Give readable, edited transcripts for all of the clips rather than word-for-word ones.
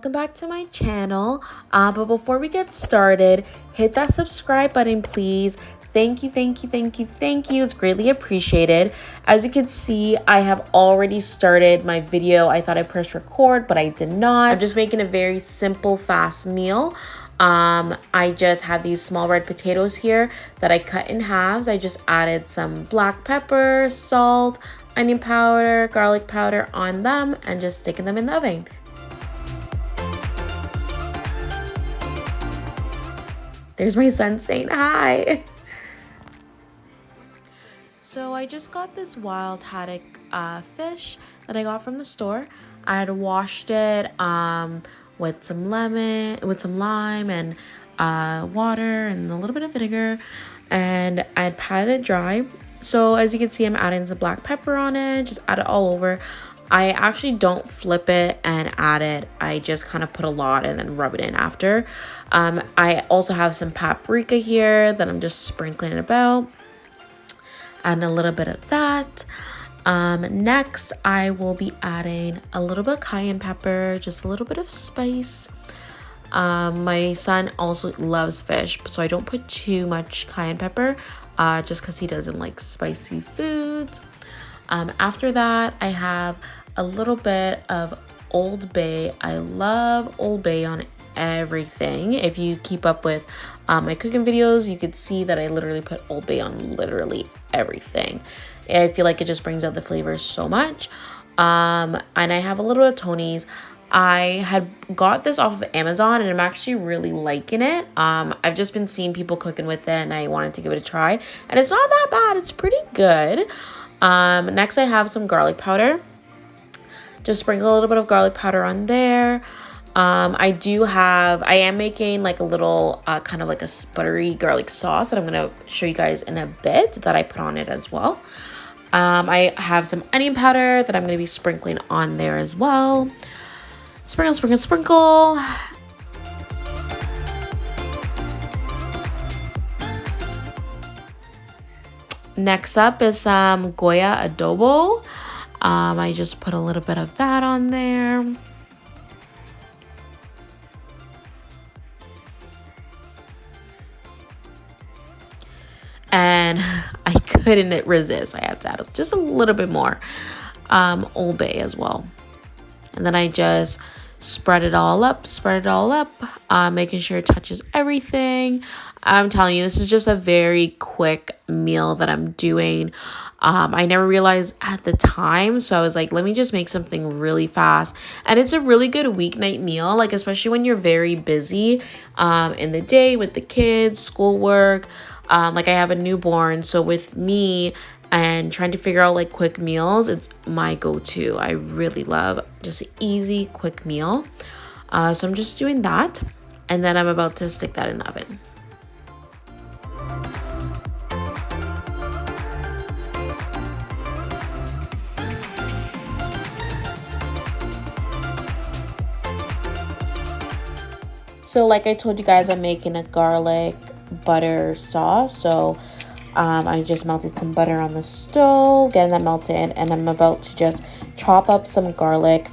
welcome back to my channel. But before we get started, hit that subscribe button, please. Thank you. It's greatly appreciated. As you can see, I have already started my video. I thought I pressed record, but I did not. I'm just making a very simple, fast meal. I just have these small red potatoes here that I cut in halves. I just added some black pepper, salt, onion powder, garlic powder on them, and just sticking them in the oven. There's my son saying hi. So I just got this wild haddock fish that I got from the store. I had washed it with some lime and water and a little bit of vinegar, and I had patted it dry. So as you can see, I'm adding some black pepper on it, just add it all over. I actually don't flip it and add it. I just kind of put a lot and then rub it in after. I also have some paprika here that I'm just sprinkling it about. Add a little bit of that. Next, I will be adding a little bit of cayenne pepper, just a little bit of spice. My son also loves fish, so I don't put too much cayenne pepper, just because he doesn't like spicy foods. After that, I have a little bit of Old Bay. I love Old Bay on everything. If you keep up with my cooking videos, you could see that I literally put Old Bay on literally everything. I feel like it just brings out the flavors so much. And I have a little bit of Toni's. I had got this off of Amazon and I'm actually really liking it. I've just been seeing people cooking with it and I wanted to give it a try. And it's not that bad. It's pretty good. Next, I have some garlic powder. Just sprinkle a little bit of garlic powder on there. I am making like a little kind of like a buttery garlic sauce that I'm going to show you guys in a bit that I put on it as well. I have some onion powder that I'm going to be sprinkling on there as well. Sprinkle. Next up is some Goya adobo. I just put a little bit of that on there. And I couldn't resist. I had to add just a little bit more Old Bay as well. And then I just spread it all up, making sure it touches everything. I'm telling you, this is just a very quick meal that I'm doing. I never realized at the time, so I was like, let me just make something really fast. And it's a really good weeknight meal, like especially when you're very busy in the day with the kids, schoolwork. Like I have a newborn, so with me and trying to figure out like quick meals, it's my go-to. I really love just an easy, quick meal. So I'm just doing that, and then I'm about to stick that in the oven. So like I told you guys, I'm making a garlic butter sauce. So I just melted some butter on the stove, getting that melted, and I'm about to just chop up some garlic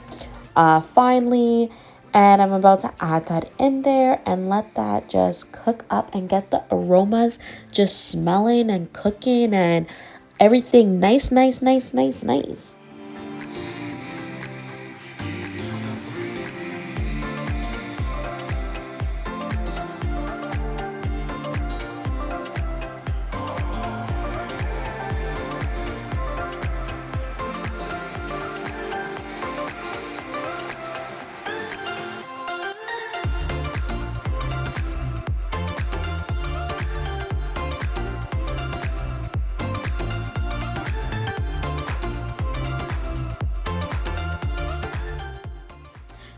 finely, and I'm about to add that in there and let that just cook up and get the aromas just smelling and cooking and everything nice.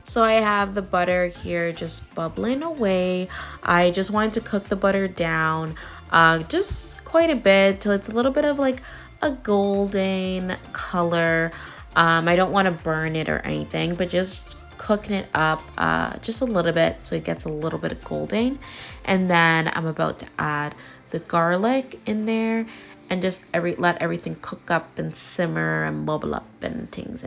So I have the butter here just bubbling away. I just wanted to cook the butter down just quite a bit till it's a little bit of like a golden color. I don't want to burn it or anything, but just cooking it up just a little bit so it gets a little bit of golden. And then I'm about to add the garlic in there and just let everything cook up and simmer and bubble up and tings.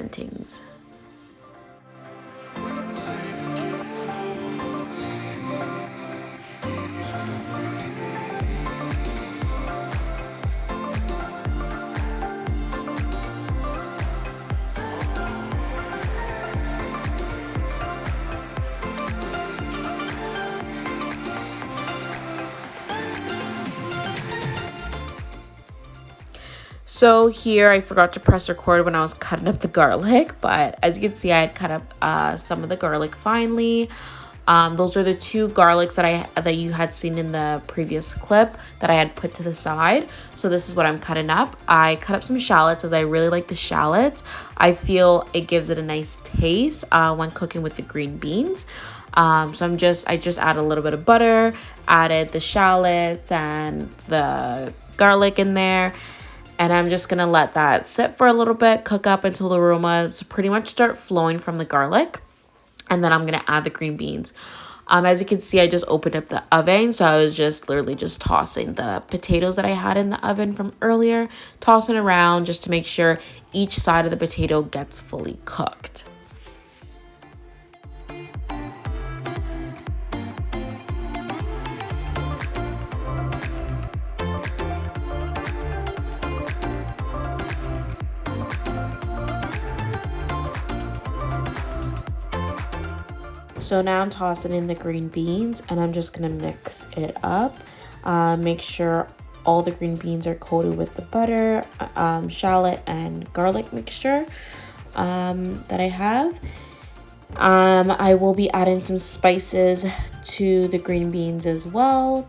So here I forgot to press record when I was cutting up the garlic, but as you can see, I had cut up some of the garlic finely. Those were the 2 garlics that you had seen in the previous clip that I had put to the side. So this is what I'm cutting up. I cut up some shallots as I really like the shallots. I feel it gives it a nice taste when cooking with the green beans. So I just add a little bit of butter, added the shallots and the garlic in there. And I'm just gonna let that sit for a little bit, cook up until the aromas pretty much start flowing from the garlic. And then I'm gonna add the green beans. As you can see, I just opened up the oven. So I was just literally just tossing the potatoes that I had in the oven from earlier, tossing around just to make sure each side of the potato gets fully cooked. So now I'm tossing in the green beans and I'm just gonna mix it up. Make sure all the green beans are coated with the butter, shallot, and garlic mixture that I have. I will be adding some spices to the green beans as well.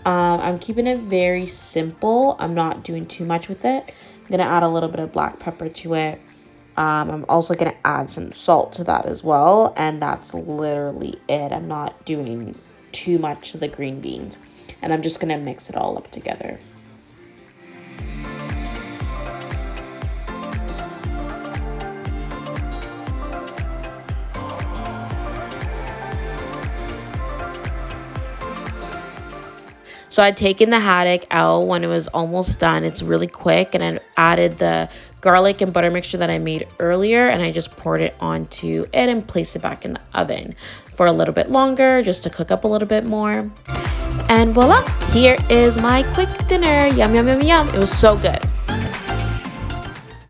I'm keeping it very simple. I'm not doing too much with it. I'm gonna add a little bit of black pepper to it. I'm also going to add some salt to that as well. And that's literally it. I'm not doing too much to the green beans. And I'm just going to mix it all up together. So I'd taken the haddock out when it was almost done. It's really quick, and I added the garlic and butter mixture that I made earlier, and I just poured it onto it and placed it back in the oven for a little bit longer just to cook up a little bit more. And voila, here is my quick dinner. Yum, yum, yum, yum. It was so good.